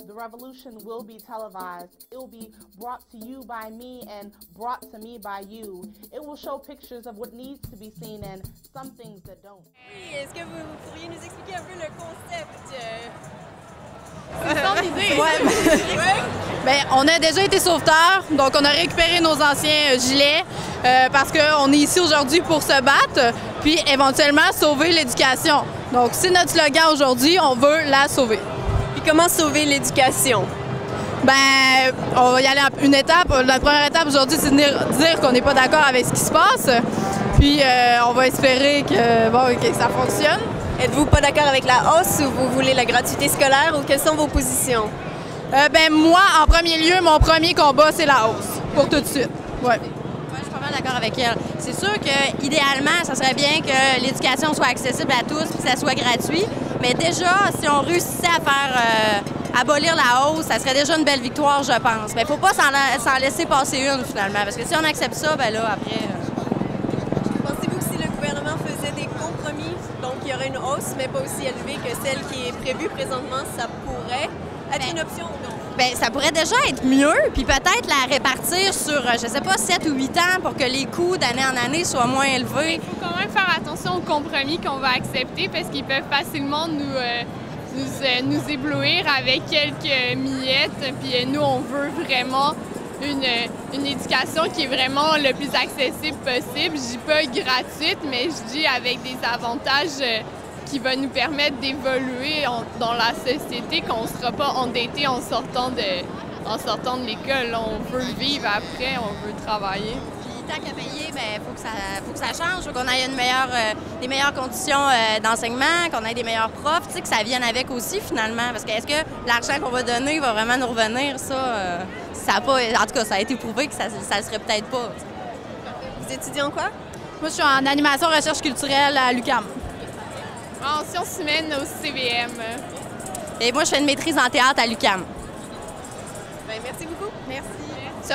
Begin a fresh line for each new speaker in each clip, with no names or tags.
The revolution will be televised. It will be brought to you by me and brought to me by you. It will show pictures of what needs to be seen and some things that don't.
Oui, est-ce que vous pourriez nous expliquer un peu le concept?
C'est son idée. Ouais. Ben, on a déjà été sauveteurs, donc on a récupéré nos anciens gilets parce qu'on est ici aujourd'hui pour se battre, puis éventuellement sauver l'éducation. Donc c'est notre slogan aujourd'hui, on veut la sauver.
Puis comment sauver l'éducation?
Ben, on va y aller une étape. La première étape aujourd'hui, c'est de dire qu'on n'est pas d'accord avec ce qui se passe. Puis on va espérer que ça fonctionne.
Êtes-vous pas d'accord avec la hausse ou vous voulez la gratuité scolaire ou quelles sont vos positions?
Ben moi, en premier lieu, mon premier combat, c'est la hausse, pour tout de suite. Ouais.
Moi, je suis pas mal d'accord avec elle. C'est sûr qu'idéalement, ça serait bien que l'éducation soit accessible à tous et que ça soit gratuit. Mais déjà, si on réussissait à faire abolir la hausse, ça serait déjà une belle victoire, je pense. Mais il ne faut pas s'en laisser passer une, finalement. Parce que si on accepte ça, ben là, après...
Pensez-vous que si le gouvernement faisait des compromis, donc il y aurait une hausse, mais pas aussi élevée que celle qui est prévue présentement, ça pourrait être une option ou non?
Bien, ça pourrait déjà être mieux, puis peut-être la répartir sur, je sais pas, 7 ou 8 ans pour que les coûts d'année en année soient moins élevés.
Il faut quand même faire attention aux compromis qu'on va accepter parce qu'ils peuvent facilement nous éblouir avec quelques miettes. Puis nous, on veut vraiment une éducation qui est vraiment le plus accessible possible. Je dis pas gratuite, mais je dis avec des avantages qui va nous permettre d'évoluer dans la société, qu'on ne sera pas endetté en sortant de l'école. On veut vivre après, on veut travailler.
Puis tant qu'à payer, il faut que ça change. Il faut qu'on ait des meilleures conditions d'enseignement, qu'on ait des meilleurs profs, que ça vienne avec aussi finalement. Parce que est-ce que l'argent qu'on va donner va vraiment nous revenir? Ça a pas, en tout cas, ça a été prouvé que ça ne serait peut-être pas.
Vous étudiez en quoi?
Moi, je suis en animation recherche culturelle à l'UQAM.
En sciences humaines au CVM.
Et moi, je fais une maîtrise en théâtre à l'UQAM.
Ben, merci beaucoup.
Merci.
So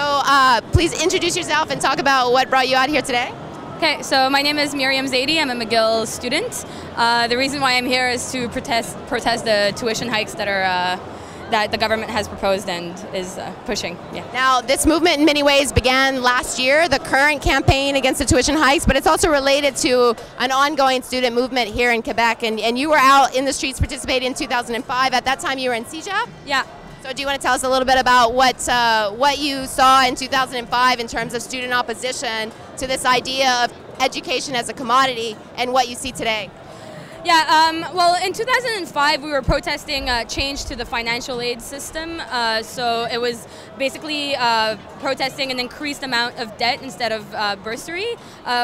please introduce yourself and talk about what brought you out here today.
Okay, so my name is Miriam Zaidi. I'm a McGill student. The reason why I'm here is to protest the tuition hikes that the government has proposed and is pushing. Yeah.
Now, this movement in many ways began last year, the current campaign against the tuition hikes, but it's also related to an ongoing student movement here in Quebec. And you were out in the streets participating in 2005. At that time, you were in CEGEP?
Yeah.
So do you want to tell us a little bit about what you saw in 2005 in terms of student opposition to this idea of education as a commodity and what you see today?
Yeah, well, in 2005, we were protesting change to the financial aid system. So it was basically protesting an increased amount of debt instead of bursary,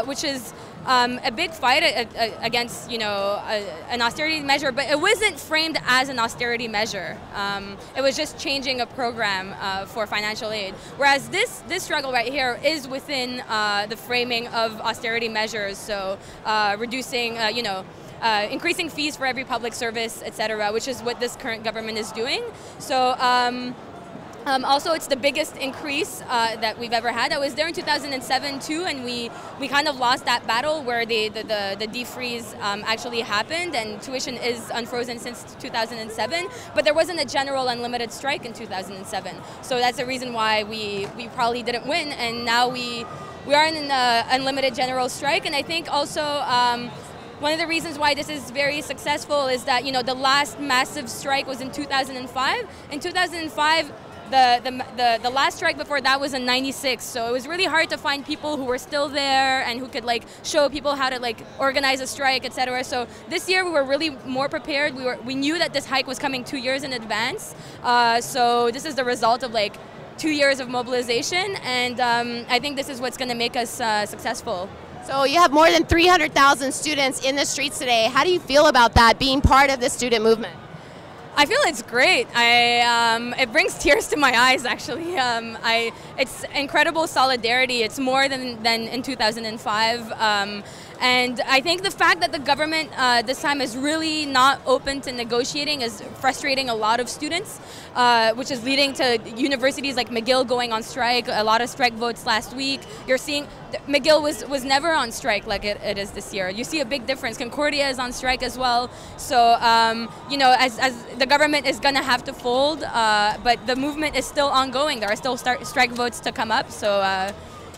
which is a big fight against, an austerity measure, but it wasn't framed as an austerity measure. It was just changing a program for financial aid. Whereas this struggle right here is within the framing of austerity measures, so reducing, increasing fees for every public service, etc., which is what this current government is doing. So also, it's the biggest increase that we've ever had. I was there in 2007 too, and we kind of lost that battle where the defreeze actually happened, and tuition is unfrozen since 2007. But there wasn't a general unlimited strike in 2007, so that's the reason why we probably didn't win, and now we are in an unlimited general strike. And I think also one of the reasons why this is very successful is that the last massive strike was in 2005. In 2005. The last strike before that was in '96, so it was really hard to find people who were still there and who could show people how to organize a strike, etc. So this year we were really more prepared. We knew that this hike was coming 2 years in advance. So this is the result of 2 years of mobilization, and I think this is what's going to make us successful.
So you have more than 300,000 students in the streets today. How do you feel about that, being part of the student movement?
I feel it's great. It brings tears to my eyes, actually. It's incredible solidarity. It's more than in 2005. And I think the fact that the government this time is really not open to negotiating is frustrating a lot of students, which is leading to universities like McGill going on strike, a lot of strike votes last week. You're seeing McGill was never on strike like it is this year. You see a big difference. Concordia is on strike as well. So, you know, as the government is going to have to fold, but the movement is still ongoing. There are still strike votes to come up. So,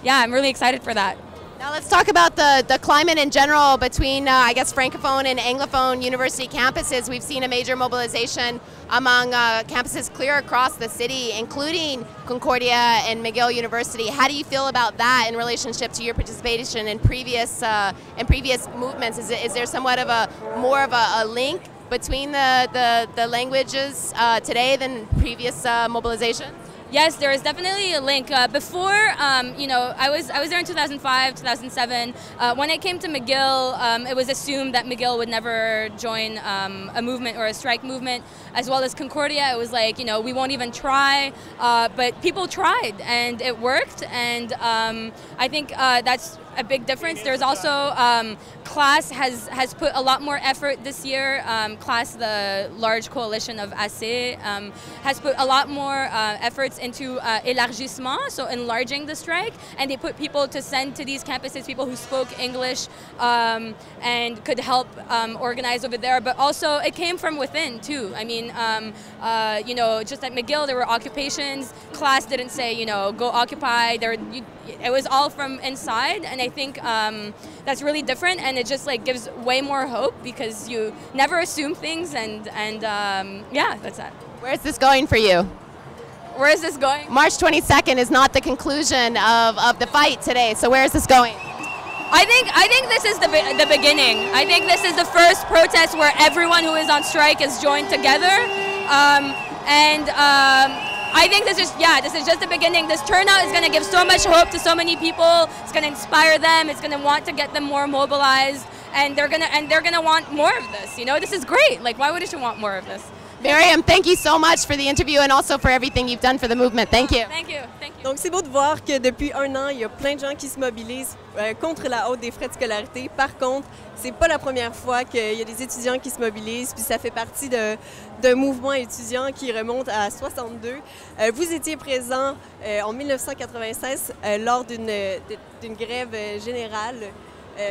yeah, I'm really excited for that.
Now let's talk about the climate in general between, I guess, Francophone and Anglophone university campuses. We've seen a major mobilization among campuses clear across the city, including Concordia and McGill University. How do you feel about that in relationship to your participation in previous movements? Is there somewhat of more of a link between the languages today than previous mobilizations?
Yes, there is definitely a link. Before, you know, I was there in 2005, 2007. When it came to McGill, it was assumed that McGill would never join a movement or a strike movement, as well as Concordia. It was like, you know, we won't even try. But people tried, and it worked. And I think that's a big difference. There's also CLAS has put a lot more effort this year. CLAS, the large coalition of AC, has put a lot more efforts into élargissement, so enlarging the strike, and they put people to send to these campuses, people who spoke English and could help organize over there. But also it came from within too. I mean, you know, just at McGill there were occupations. CLAS didn't say, you know, go occupy. It was all from inside, and I think that's really different, and it just like gives way more hope because you never assume things, and yeah, that's that.
Where's this going for you?
Where is this going?
March 22nd is not the conclusion of the fight today, so where is this going?
I think this is the beginning. I think this is the first protest where everyone who is on strike is joined together, I think this is just the beginning. This turnout is going to give so much hope to so many people. It's going to inspire them. It's going to want to get them more mobilized, and they're gonna want more of this. You know, this is great. Like, why wouldn't you want more of this?
Myriam, thank you so much for the interview and also for everything you've done for the movement. Thank you.
Thank you. Thank you.
Donc, c'est beau de voir que depuis un an, il y a plein de gens qui se mobilisent contre la hausse des frais de scolarité. Par contre, c'est pas la première fois qu'il y a des étudiants qui se mobilisent, puis ça fait partie d'un mouvement étudiant qui remonte à 62. Vous étiez présent en 1996 lors d'une grève générale.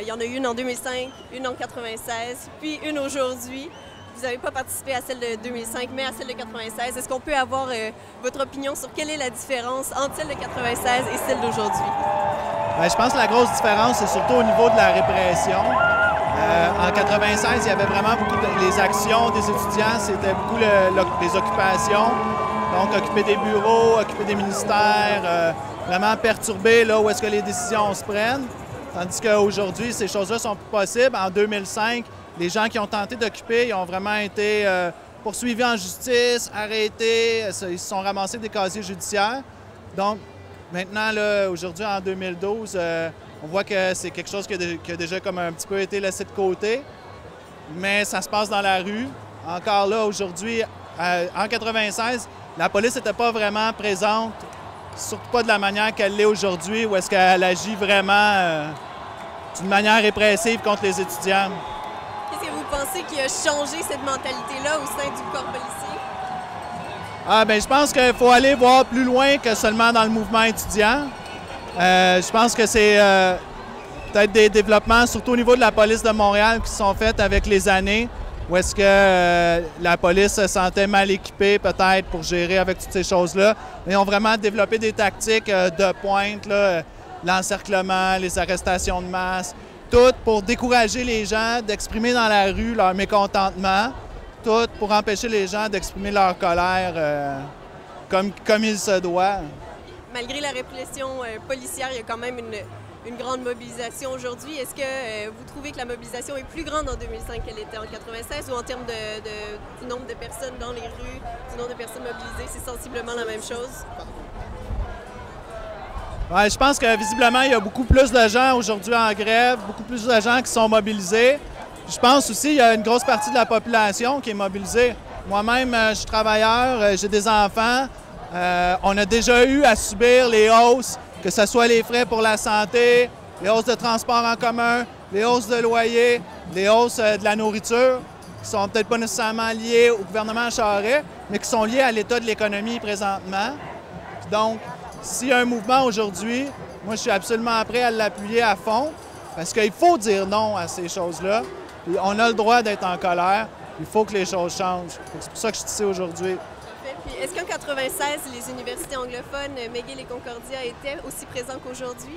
Il y en a eu une en 2005, une en 96, puis une aujourd'hui. Vous n'avez pas participé à celle de 2005, mais à celle de 96. Est-ce qu'on peut avoir votre opinion sur quelle est la différence entre celle de 96 et celle d'aujourd'hui?
Bien, je pense que la grosse différence, c'est surtout au niveau de la répression. En 96, il y avait vraiment beaucoup les actions des étudiants, c'était beaucoup les occupations. Donc, occuper des bureaux, occuper des ministères, vraiment perturber là où est-ce que les décisions se prennent. Tandis qu'aujourd'hui, ces choses-là sont plus possibles. En 2005, les gens qui ont tenté d'occuper, ils ont vraiment été poursuivis en justice, arrêtés, ils se sont ramassés des casiers judiciaires. Donc, maintenant, aujourd'hui, en 2012, on voit que c'est quelque chose qui a déjà comme un petit peu été laissé de côté, mais ça se passe dans la rue. Encore là, aujourd'hui, en 96, la police n'était pas vraiment présente, surtout pas de la manière qu'elle l'est aujourd'hui, où est-ce qu'elle agit vraiment d'une manière répressive contre les étudiants.
Qu'est-ce que vous pensez qui a changé cette mentalité-là au sein du corps policier?
Bien, je pense qu'il faut aller voir plus loin que seulement dans le mouvement étudiant. Je pense que c'est peut-être des développements, surtout au niveau de la police de Montréal, qui sont faits avec les années, où est-ce que la police se sentait mal équipée peut-être pour gérer avec toutes ces choses-là. Ils ont vraiment développé des tactiques de pointe, l'encerclement, les arrestations de masse, tout pour décourager les gens d'exprimer dans la rue leur mécontentement, tout pour empêcher les gens d'exprimer leur colère comme il se doit.
Malgré la répression policière, il y a quand même une grande mobilisation aujourd'hui. Est-ce que vous trouvez que la mobilisation est plus grande en 2005 qu'elle était en 96 ou en termes du nombre de personnes dans les rues, du nombre de personnes mobilisées, c'est sensiblement la même chose?
Ouais, je pense que visiblement, il y a beaucoup plus de gens aujourd'hui en grève, beaucoup plus de gens qui sont mobilisés. Je pense aussi qu'il y a une grosse partie de la population qui est mobilisée. Moi-même, je suis travailleur, j'ai des enfants. On a déjà eu à subir les hausses, que ce soit les frais pour la santé, les hausses de transport en commun, les hausses de loyer, les hausses de la nourriture, qui sont peut-être pas nécessairement liées au gouvernement Charest, mais qui sont liées à l'état de l'économie présentement. Donc, s'il y a un mouvement aujourd'hui, moi, je suis absolument prêt à l'appuyer à fond, parce qu'il faut dire non à ces choses-là. Puis on a le droit d'être en colère. Il faut que les choses changent. C'est pour ça que je suis ici aujourd'hui.
Puis est-ce qu'en 96, les universités anglophones, McGill et Concordia, étaient aussi présents qu'aujourd'hui?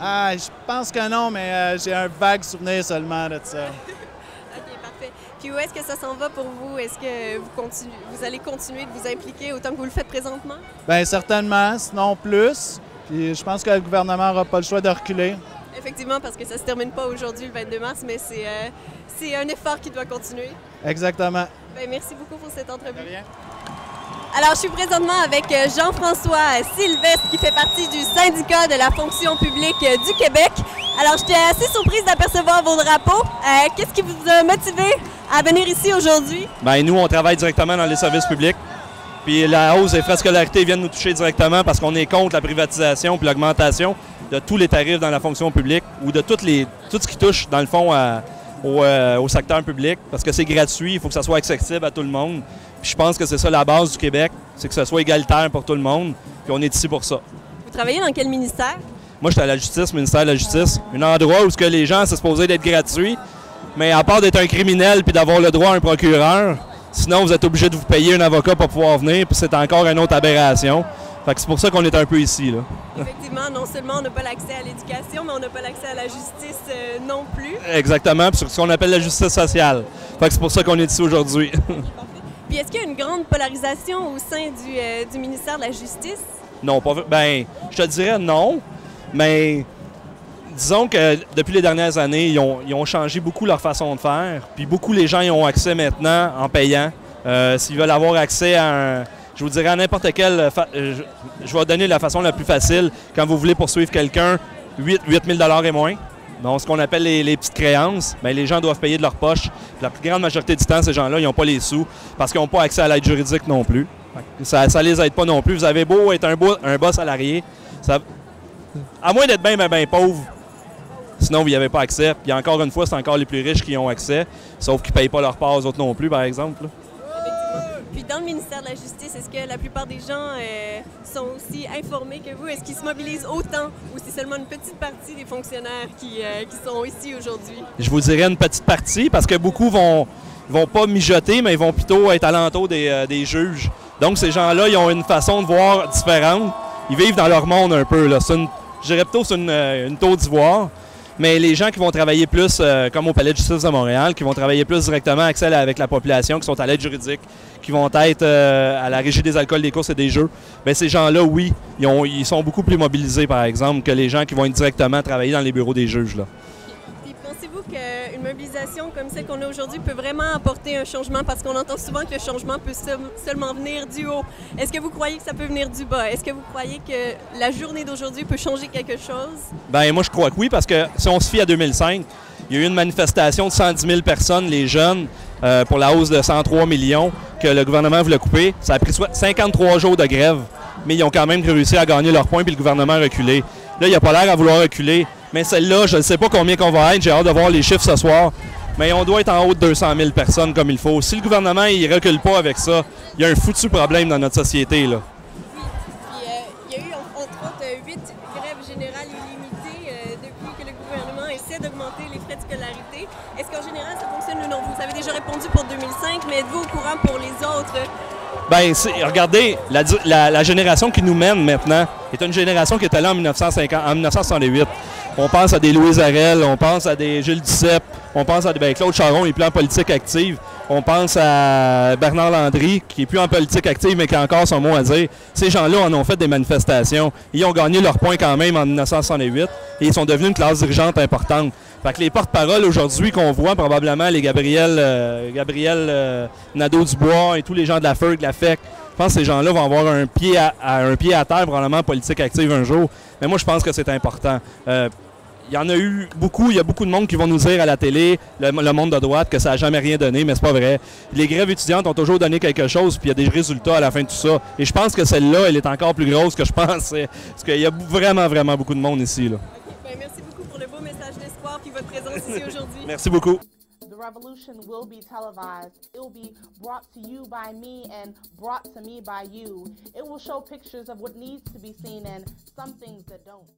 Ah, je pense que non, mais j'ai un vague souvenir seulement de ça.
OK, parfait. Puis où est-ce que ça s'en va pour vous? Est-ce que vous allez continuer de vous impliquer autant que vous le faites présentement?
Bien, certainement, sinon plus. Puis je pense que le gouvernement n'aura pas le choix de reculer.
Effectivement, parce que ça ne se termine pas aujourd'hui, le 22 mars, mais c'est un effort qui doit continuer.
Exactement.
Bien, merci beaucoup pour cette entrevue.
De rien.
Alors, je suis présentement avec Jean-François Sylvestre, qui fait partie du syndicat de la fonction publique du Québec. Alors, j'étais assez surprise d'apercevoir vos drapeaux. Qu'est-ce qui vous a motivé à venir ici aujourd'hui?
Bien, nous, on travaille directement dans les services publics. Puis la hausse des frais de scolarité vient de nous toucher directement parce qu'on est contre la privatisation puis l'augmentation de tous les tarifs dans la fonction publique ou de tout ce qui touche, dans le fond, au secteur public, parce que c'est gratuit, il faut que ça soit accessible à tout le monde. Puis je pense que c'est ça la base du Québec, c'est que ça soit égalitaire pour tout le monde, puis on est ici pour ça.
Vous travaillez dans quel ministère?
Moi, j'étais à la Justice, ministère de la Justice, un endroit où les gens, c'est supposé d'être gratuit, mais à part d'être un criminel puis d'avoir le droit à un procureur, sinon vous êtes obligé de vous payer un avocat pour pouvoir venir, puis c'est encore une autre aberration. Fait que c'est pour ça qu'on est un peu ici, là.
Effectivement, non seulement on n'a pas l'accès à l'éducation, mais on n'a pas l'accès à la justice non plus.
Exactement, puis sur ce qu'on appelle la justice sociale. Fait que c'est pour ça qu'on est ici aujourd'hui.
Puis est-ce qu'il y a une grande polarisation au sein du ministère de la Justice?
Non, pas ben, je te dirais non, mais disons que depuis les dernières années, ils ont changé beaucoup leur façon de faire, puis beaucoup les gens y ont accès maintenant en payant. S'ils veulent avoir accès à je vous dirais à n'importe quelle... je vais donner la façon la plus facile. Quand vous voulez poursuivre quelqu'un, 8 000 et moins. Donc, ce qu'on appelle les petites créances, bien, les gens doivent payer de leur poche. Puis la plus grande majorité du temps, ces gens-là, ils n'ont pas les sous parce qu'ils n'ont pas accès à l'aide juridique non plus. Ça ne les aide pas non plus. Vous avez beau être un bas salarié, à moins d'être bien pauvre, sinon vous n'y avez pas accès. Puis encore une fois, c'est encore les plus riches qui y ont accès, sauf qu'ils ne payent pas leur part aux autres non plus, par exemple.
Puis dans le ministère de la Justice, est-ce que la plupart des gens sont aussi informés que vous? Est-ce qu'ils se mobilisent autant ou c'est seulement une petite partie des fonctionnaires qui sont ici aujourd'hui?
Je vous dirais une petite partie parce que beaucoup vont pas mijoter, mais ils vont plutôt être alentour des juges. Donc ces gens-là, ils ont une façon de voir différente. Ils vivent dans leur monde un peu. Je dirais plutôt c'est une tour d'ivoire. Mais les gens qui vont travailler plus, comme au Palais de justice de Montréal, qui vont travailler plus directement accès avec la population, qui sont à l'aide juridique, qui vont être à la régie des alcools, des courses et des jeux, bien, ces gens-là, oui, ils sont beaucoup plus mobilisés, par exemple, que les gens qui vont être directement travailler dans les bureaux des juges. Là.
Puis pensez-vous qu'une mobilisation comme celle qu'on a aujourd'hui peut vraiment apporter un changement? Parce qu'on entend souvent que le changement peut seulement venir du haut. Est-ce que vous croyez que ça peut venir du bas? Est-ce que vous croyez que la journée d'aujourd'hui peut changer quelque chose?
Bien, moi, je crois que oui, parce que si on se fie à 2005, il y a eu une manifestation de 110 000 personnes, les jeunes, pour la hausse de 103 millions que le gouvernement voulait couper. Ça a pris 53 jours de grève, mais ils ont quand même réussi à gagner leur point puis le gouvernement a reculé. Là, il n'a pas l'air à vouloir reculer, mais celle-là, je ne sais pas combien qu'on va être. J'ai hâte de voir les chiffres ce soir, mais on doit être en haut de 200 000 personnes comme il faut. Si le gouvernement ne recule pas avec ça, il y a un foutu problème dans notre société, là.
Oui, puis il y a eu entre autres 8 grèves générales illimitées depuis que le gouvernement essaie d'augmenter les frais de scolarité. Est-ce qu'en général, ça fonctionne ou non? Vous avez déjà répondu pour 2005, mais êtes-vous au courant pour les autres?
Bien, regardez, la génération qui nous mène maintenant est une génération qui était là en 1968. On pense à des Louise Arel, on pense à des Gilles Duceppe, on pense à Claude Charron, il n'est plus en politique active. On pense à Bernard Landry, qui n'est plus en politique active, mais qui a encore son mot à dire. Ces gens-là en ont fait des manifestations. Ils ont gagné leur point quand même en 1968 et ils sont devenus une classe dirigeante importante. Fait que les porte-paroles aujourd'hui qu'on voit, probablement les Gabriel Nadeau-Dubois et tous les gens de la FERC, de la FEC, je pense que ces gens-là vont avoir un pied à terre, probablement en politique active un jour. Mais moi, je pense que c'est important. Il y en a eu beaucoup, il y a beaucoup de monde qui vont nous dire à la télé, le monde de droite, que ça n'a jamais rien donné, mais c'est pas vrai. Les grèves étudiantes ont toujours donné quelque chose, puis il y a des résultats à la fin de tout ça. Et je pense que celle-là, elle est encore plus grosse que je pensais, parce qu'il y a vraiment, vraiment beaucoup de monde ici, là.
Okay. Bien, merci beaucoup pour le beau message d'espoir. apprécie votre présence ici aujourd'hui.
Merci beaucoup.
The revolution will be televised. It will be brought to you by me and brought to me by you. It will show pictures of what needs to be seen and some things that don't.